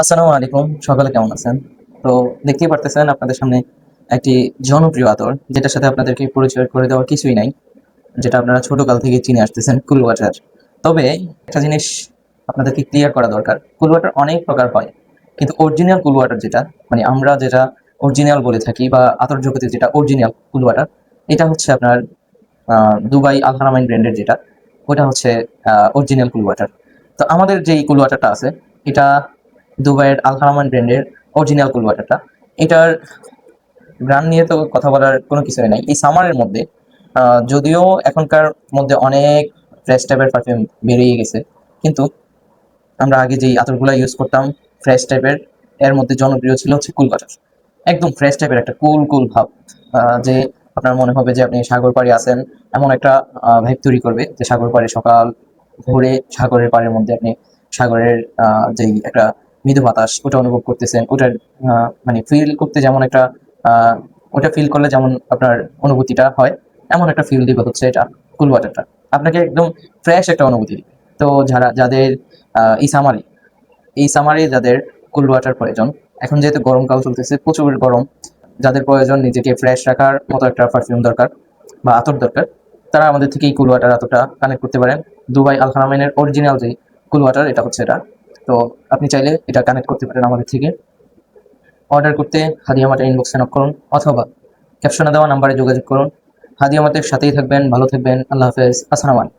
আসসালামু আলাইকুম। সকালে কেমন আছেন? তো দেখতেই পারতেছেন আপনাদের সামনে একটি জনপ্রিয় আতর যেটার সাথে আপনাদেরকে পরিচয় করে দেওয়ার কিছুই নাই। যেটা আপনারা ছোটকাল থেকেই চিনে আসতেছেন কুল ওয়াটার। তবে একটা জিনিস আপনাদেরকে ক্লিয়ার করা দরকার। কুল ওয়াটার অনেক প্রকার হয়। কিন্তু অরিজিনাল কুল ওয়াটার যেটা মানে আমরা যেটা অরিজিনাল বলে থাকি বা আতর জগতে যেটা অরিজিনাল কুল ওয়াটার এটা হচ্ছে আপনার দুবাই আল হারামাইন ব্র্যান্ডের যেটা ওটা হচ্ছে অরিজিনাল কুল ওয়াটার। তো আমাদের যেই কুল ওয়াটারটা আছে এটা দুবাইয়ের আল হারামান ব্র্যান্ডের অরিজিনাল কুল ওয়াটারটা। এটার ব্র্যান্ড নিয়ে তো কথা বলার কোনো কিছুই নাই। এই সামারের মধ্যে যদিও এখনকার মধ্যে অনেক ফ্রেশ টাইপের পারফিউম বেরিয়ে গেছে, কিন্তু আমরা আগে যেই আতরগুলা ইউজ করতাম ফ্রেশ টাইপের, এর মধ্যে জনপ্রিয় ছিল হচ্ছে কুল ওয়াটার। একদম ফ্রেশ টাইপের একটা কুল কুল ভাব, যে আপনার মনে হবে যে আপনি সাগর পাড়ে আছেন এমন একটা ভাইব তৈরি করবে, যে সাগর পাড়ে সকাল ভোরে সাগরের পাড়ের মধ্যে আপনি সাগরের যেই একটা মৃদু বাতাস ওটা অনুভব করতেছেন, ওটার মানে ফিল করতে যেমন একটা আহ, ওটা ফিল করলে যেমন আপনার অনুভূতিটা হয়, এমন একটা ফিল দিবে হচ্ছে এটা কুল ওয়াটারটা। আপনাকে একদম ফ্রেশ একটা অনুভূতি দিবে। তো যাদের এই সামারে যাদের কুল ওয়াটার প্রয়োজন, এখন যেহেতু গরমকাল চলতেছে প্রচুর গরম, যাদের প্রয়োজন নিজেকে ফ্রেশ রাখার মতো একটা পারফিউম দরকার বা আতর দরকার, তারা আমাদের থেকে এই কুল ওয়াটার আতরটা কানেক্ট করতে পারেন। দুবাই আল হারামাইনের অরিজিনাল যে কুল ওয়াটার এটা হচ্ছে এটা। তো আপনি চাইলে এটা কানেক্ট করতে পারেন আমাদের থেকে। অর্ডার করতে হাদিয়া মার্টের ইনবক্সে নক করুন অথবা ক্যাপশনে দেওয়া নাম্বারে যোগাযোগ করুন। হাদিয়া মার্টের সাথেই থাকবেন, ভালো থাকবেন, আল্লাহ হাফেজ, আসসালামু আলাইকুম।